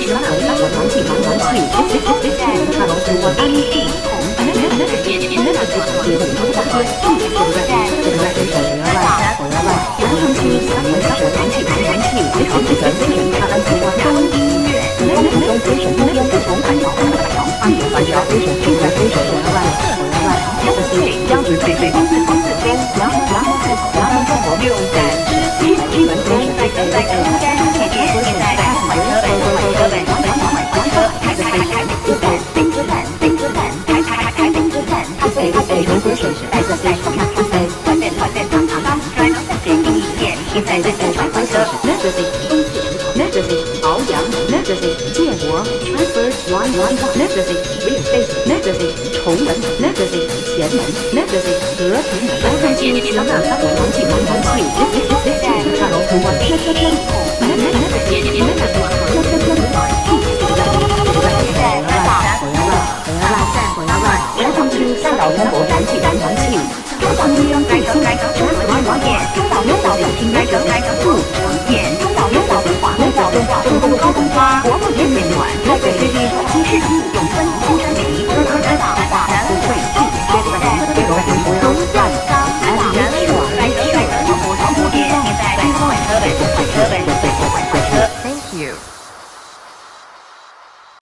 全可以我团气团团气，看楼是我安定红，翱翔 Legacy 建国 Transfer One Legacy Real Estate Legacy 崇文 Legacy 前门 Legacy 和平门安区全港三文团气团团气看楼图我三岛中国团气团团气